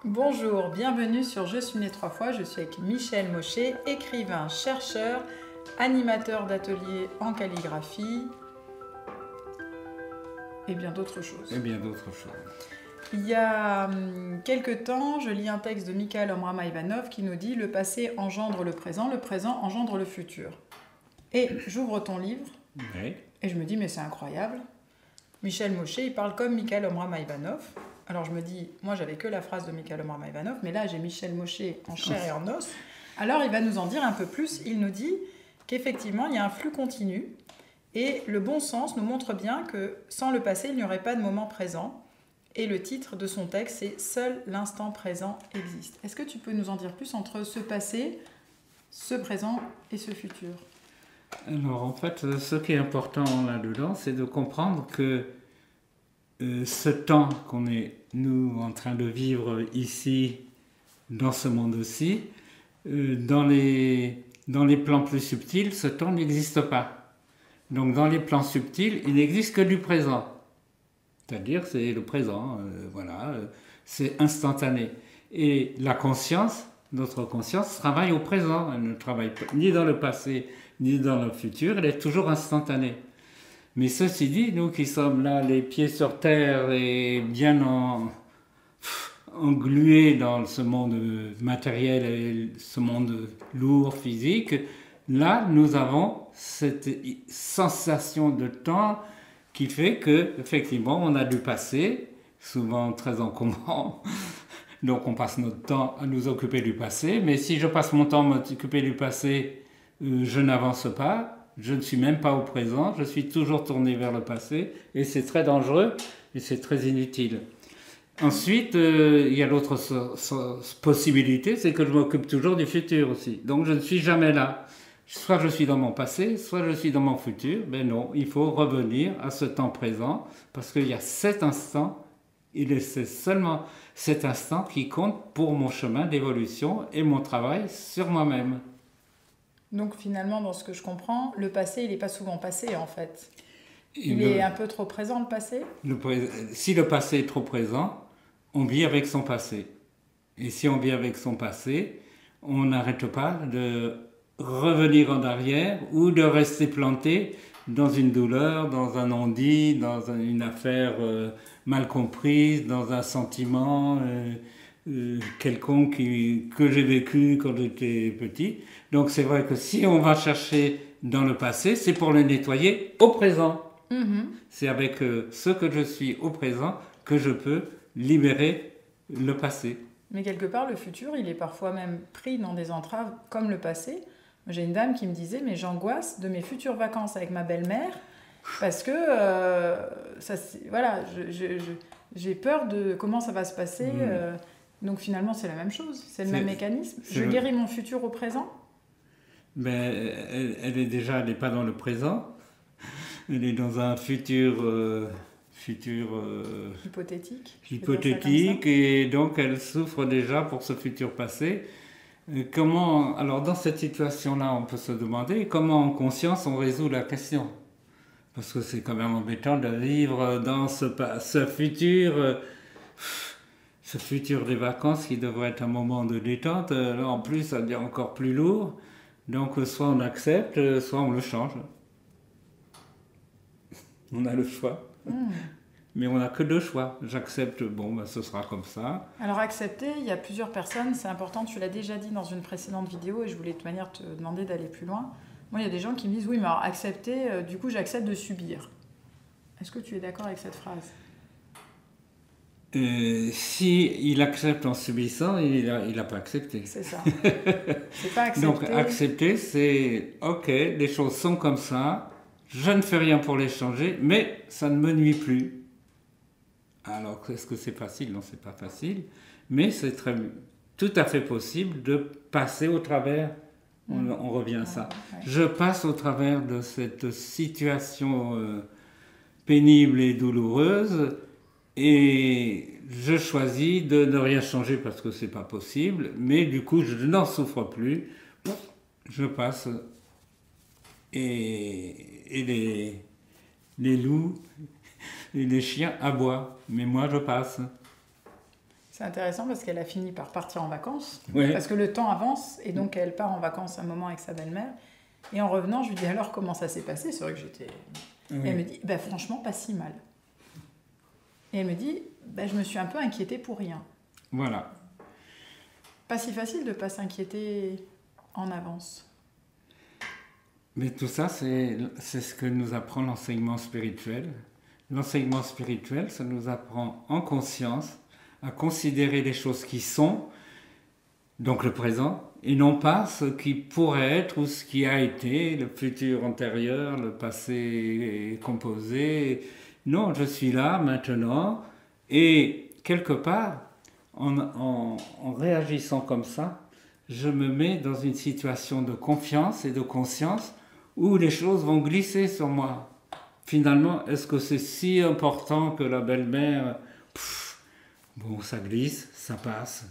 Bonjour, bienvenue sur Je suis né 3 fois. Je suis avec Michel Mochet, écrivain, chercheur, animateur d'ateliers en calligraphie et bien d'autres choses. Il y a quelques temps, je lis un texte de Mikhail Omrama-Ivanov qui nous dit « Le passé engendre le présent engendre le futur ». Et j'ouvre ton livre et je me dis « Mais c'est incroyable ». Michel Mochet, il parle comme Mikhail Omrama-Ivanov. Alors je me dis, moi j'avais que la phrase de Mikhail Omrama-Ivanov, mais là j'ai Michel Mochet en chair et en os. Alors il va nous en dire un peu plus. Il nous dit qu'effectivement il y a un flux continu et le bon sens nous montre bien que sans le passé il n'y aurait pas de moment présent. Et le titre de son texte c'est « Seul l'instant présent existe ». Est-ce que tu peux nous en dire plus entre ce passé, ce présent et ce futur? Alors en fait, ce qui est important là-dedans, c'est de comprendre que ce temps qu'on est, nous, en train de vivre ici, dans ce monde-ci, dans les plans plus subtils, ce temps n'existe pas. Donc dans les plans subtils, il n'existe que du présent. C'est-à-dire c'est le présent, c'est instantané. Et la conscience, notre conscience, travaille au présent. Elle ne travaille ni dans le passé, ni dans le futur, elle est toujours instantanée. Mais ceci dit, nous qui sommes là, les pieds sur terre et bien englués dans ce monde matériel et ce monde lourd, physique, là, nous avons cette sensation de temps qui fait que, effectivement, on a du passé, souvent très encombrant. Donc on passe notre temps à nous occuper du passé. Mais si je passe mon temps à m'occuper du passé, je n'avance pas. Je ne suis même pas au présent, je suis toujours tourné vers le passé et c'est très dangereux et c'est très inutile. Ensuite, il y a l'autre possibilité, c'est que je m'occupe toujours du futur aussi. Donc je ne suis jamais là. Soit je suis dans mon passé, soit je suis dans mon futur. Mais non, il faut revenir à ce temps présent parce qu'il y a cet instant, c'est seulement cet instant qui compte pour mon chemin d'évolution et mon travail sur moi-même. Donc finalement, dans ce que je comprends, le passé, il n'est pas souvent passé en fait. Il est un peu trop présent, le passé? Si le passé est trop présent, on vit avec son passé. Et si on vit avec son passé, on n'arrête pas de revenir en arrière ou de rester planté dans une douleur, dans un non-dit, dans une affaire mal comprise, dans un sentiment quelconque que j'ai vécu quand j'étais petit. Donc c'est vrai que si on va chercher dans le passé, c'est pour le nettoyer au présent. C'est avec ce que je suis au présent que je peux libérer le passé. Mais quelque part, le futur, il est parfois même pris dans des entraves comme le passé. J'ai une dame qui me disait, mais j'angoisse de mes futures vacances avec ma belle-mère parce que j'ai peur de comment ça va se passer. Donc finalement, c'est la même chose, c'est le même mécanisme. Je guéris mon futur au présent. Mais elle n'est pas dans le présent. Elle est dans un futur hypothétique et donc elle souffre déjà pour ce futur passé. Alors dans cette situation-là, on peut se demander comment en conscience on résout la question. Parce que c'est quand même embêtant de vivre dans ce futur des vacances qui devrait être un moment de détente. Là, en plus, ça devient encore plus lourd. Donc soit on accepte, soit on le change. On a le choix. Mais on n'a que deux choix. J'accepte, ce sera comme ça. Alors accepter, il y a plusieurs personnes, c'est important, tu l'as déjà dit dans une précédente vidéo et je voulais de toute manière te demander d'aller plus loin. Moi, il y a des gens qui me disent, oui, mais alors accepter, du coup j'accepte de subir. Est-ce que tu es d'accord avec cette phrase? Si il accepte en subissant, il n'a pas accepté. C'est ça. C'est pas accepter. Donc accepter, c'est ok, les choses sont comme ça, je ne fais rien pour les changer, mais ça ne me nuit plus. Alors est-ce que c'est facile? Non, c'est pas facile, mais c'est tout à fait possible de passer au travers. On revient à ça. Ouais. Je passe au travers de cette situation pénible et douloureuse. Et je choisis de ne rien changer parce que c'est pas possible, mais du coup je n'en souffre plus, je passe et les loups et les chiens aboient, mais moi je passe. C'est intéressant parce qu'elle a fini par partir en vacances, Ouais. parce que le temps avance, et donc elle part en vacances un moment avec sa belle-mère. Et en revenant, je lui dis alors comment ça s'est passé. C'est vrai que j'étais... Oui. Et elle me dit, bah, franchement, pas si mal. Et elle me dit, bah, je me suis un peu inquiétée pour rien. Voilà. Pas si facile de ne pas s'inquiéter en avance. Mais tout ça, c'est ce que nous apprend l'enseignement spirituel. L'enseignement spirituel, ça nous apprend en conscience à considérer les choses qui sont, donc le présent, et non pas ce qui pourrait être ou ce qui a été, le futur antérieur, le passé composé. Non, je suis là maintenant, et quelque part, en réagissant comme ça, je me mets dans une situation de confiance et de conscience où les choses vont glisser sur moi. Finalement, est-ce que c'est si important que la belle-mère, bon, ça glisse, ça passe.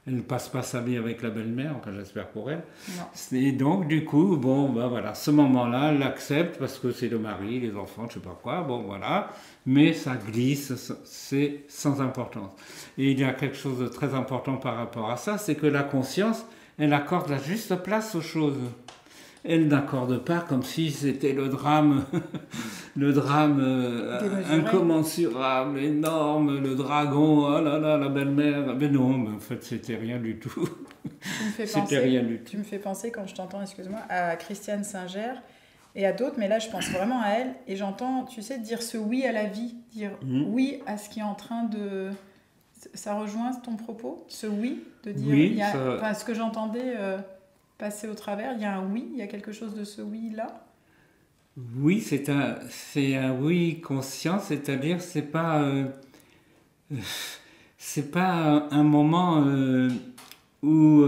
Elle ne passe pas sa vie avec la belle-mère, enfin j'espère pour elle. Non. Et donc du coup, bon, ben voilà, ce moment-là, elle l'accepte parce que c'est le mari, les enfants, je sais pas quoi, bon voilà. Mais ça glisse, c'est sans importance. Et il y a quelque chose de très important par rapport à ça, c'est que la conscience, elle accorde la juste place aux choses. Elle n'accorde pas comme si c'était le drame incommensurable, énorme, le dragon, oh là là, la belle-mère. Mais non, mais en fait, c'était rien du tout. Tu me fais penser, quand je t'entends, excuse-moi, à Christiane Singer et à d'autres, mais là, je pense vraiment à elle. Et j'entends, tu sais, dire ce oui à la vie, dire oui à ce qui est en train de... Ça rejoint ton propos, ce oui, de dire... Oui, enfin, ce que j'entendais... passer au travers, il y a un oui, il y a quelque chose de ce oui-là. Oui, c'est un oui conscient, c'est-à-dire c'est pas un moment où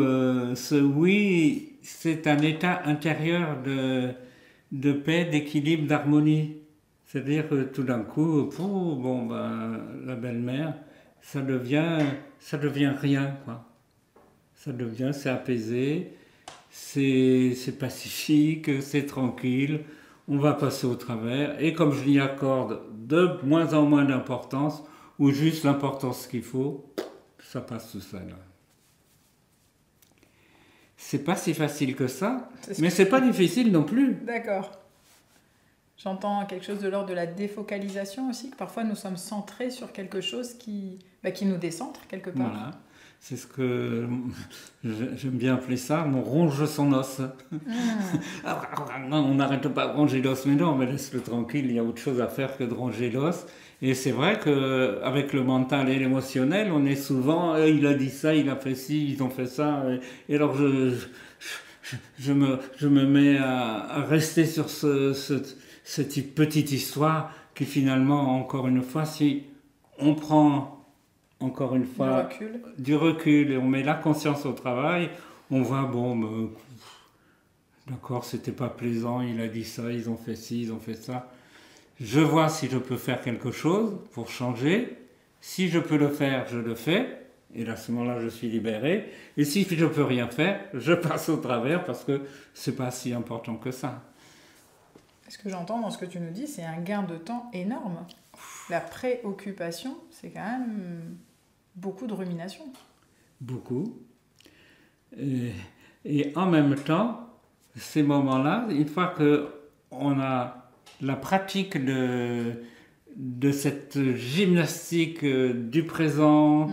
ce oui, c'est un état intérieur de paix, d'équilibre, d'harmonie. C'est-à-dire que tout d'un coup, bon, ben, la belle-mère, ça devient rien, quoi. C'est apaisé. C'est pacifique, c'est tranquille, on va passer au travers. Et comme je n'y accorde de moins en moins d'importance, ou juste l'importance qu'il faut, ça passe tout seul. C'est pas si facile que ça, mais c'est pas difficile non plus. D'accord. J'entends quelque chose de l'ordre de la défocalisation aussi, que parfois nous sommes centrés sur quelque chose qui nous décentre quelque part. Voilà. C'est ce que j'aime bien appeler ça, on ronge son os. On n'arrête pas de ronger l'os, mais non, mais laisse-le tranquille, il y a autre chose à faire que de ronger l'os. Et c'est vrai qu'avec le mental et l'émotionnel, on est souvent, il a dit ça, il a fait ci, ils ont fait ça. Et alors je me mets à rester sur cette petite histoire qui finalement, encore une fois, si on prend... Encore une fois, du recul et on met la conscience au travail, on voit, bon, d'accord, c'était pas plaisant, il a dit ça, ils ont fait ci, ils ont fait ça. Je vois si je peux faire quelque chose pour changer. Si je peux le faire, je le fais. Et là, à ce moment-là, je suis libéré. Et si je peux rien faire, je passe au travers parce que c'est pas si important que ça. Ce que j'entends dans ce que tu nous dis, c'est un gain de temps énorme. La préoccupation, c'est quand même beaucoup de rumination. Beaucoup. Et en même temps, ces moments-là, une fois qu'on a la pratique de cette gymnastique du présent,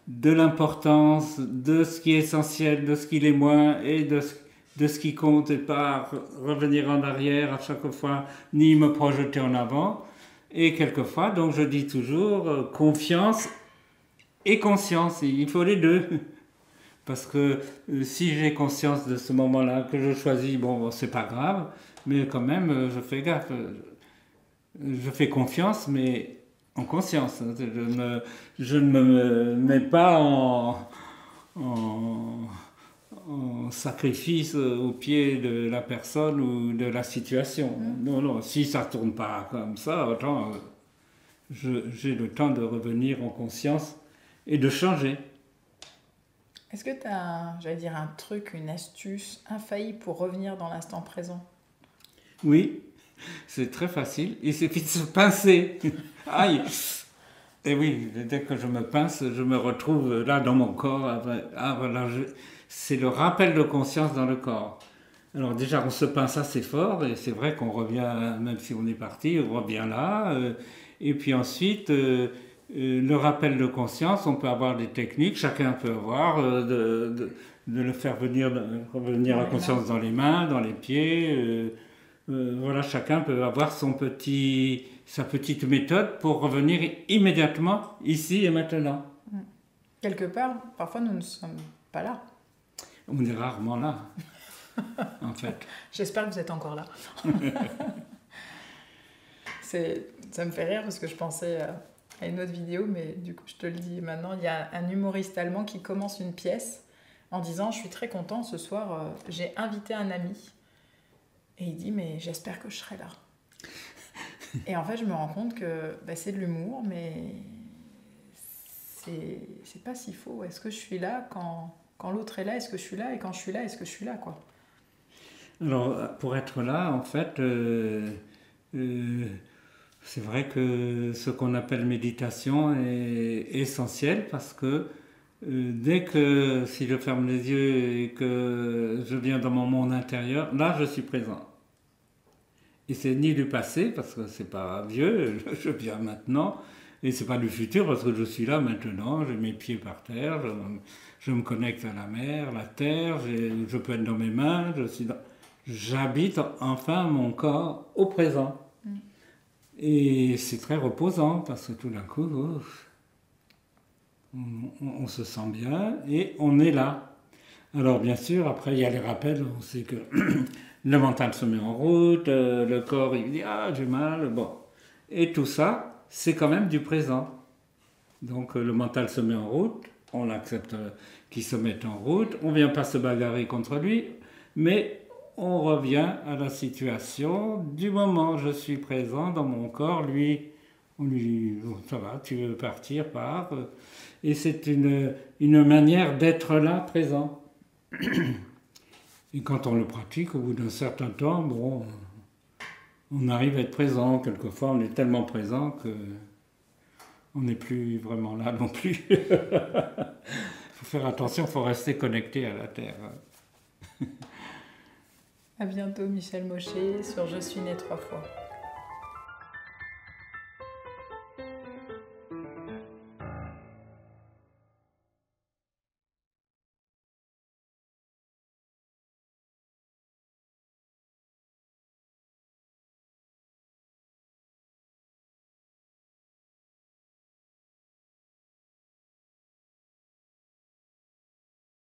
de l'importance, de ce qui est essentiel, de ce qui l'est moins, et de ce qui compte, et pas revenir en arrière à chaque fois, ni me projeter en avant. Et quelquefois, donc je dis toujours, confiance et conscience, il faut les deux. Parce que si j'ai conscience de ce moment-là, que je choisis, bon, c'est pas grave, mais quand même, je fais gaffe. Je fais confiance, mais en conscience. Je ne me mets pas en sacrifice au pied de la personne ou de la situation. Non, si ça ne tourne pas comme ça, autant j'ai le temps de revenir en conscience et de changer. Est-ce que tu as, un truc, une astuce infaillible pour revenir dans l'instant présent? Oui, c'est très facile. Il suffit de se pincer. Aïe! Et oui, dès que je me pince, je me retrouve là dans mon corps. Voilà, c'est le rappel de conscience dans le corps. Alors déjà, on se pince assez fort et c'est vrai qu'on revient, même si on est parti, on revient là. Et puis ensuite, le rappel de conscience, on peut avoir des techniques, chacun peut avoir, de le faire revenir la conscience dans les mains, dans les pieds. Voilà, chacun peut avoir sa petite méthode pour revenir immédiatement, ici et maintenant. Quelque part, parfois nous ne sommes pas là. On est rarement là, en fait. J'espère que vous êtes encore là. Ça me fait rire parce que je pensais à une autre vidéo, mais du coup je te le dis maintenant, il y a un humoriste allemand qui commence une pièce en disant « Je suis très content, ce soir j'ai invité un ami ». Et il dit « Mais j'espère que je serai là ». Et en fait, je me rends compte que c'est de l'humour, mais c'est pas si faux. Est-ce que je suis là quand l'autre est là? Est-ce que je suis là? Et quand je suis là, est-ce que je suis là, quoi? Alors, pour être là, en fait, c'est vrai que ce qu'on appelle méditation est essentiel parce que dès que, si je ferme les yeux et que je viens dans mon monde intérieur, là, je suis présent. Et c'est ni du passé, parce que c'est pas vieux, je viens maintenant, et c'est pas du futur, parce que je suis là maintenant, j'ai mes pieds par terre, je me connecte à la mer, la terre, je peux être dans mes mains, j'habite enfin mon corps au présent. Et c'est très reposant, parce que tout d'un coup, on se sent bien, et on est là. Alors bien sûr, après il y a les rappels, on sait que le mental se met en route, le corps il dit « Ah, j'ai mal », bon. Et tout ça, c'est quand même du présent. Donc le mental se met en route, on accepte qu'il se mette en route, on ne vient pas se bagarrer contre lui, mais on revient à la situation du moment. Je suis présent dans mon corps, lui, on lui dit « Ça va, tu veux partir, pars ». Et c'est une manière d'être là, présent. Et quand on le pratique, au bout d'un certain temps, bon, on arrive à être présent. Quelquefois, on est tellement présent que on n'est plus vraiment là non plus. Il faut faire attention, il faut rester connecté à la Terre. À bientôt, Michel Maucher, sur Je suis né 3 fois.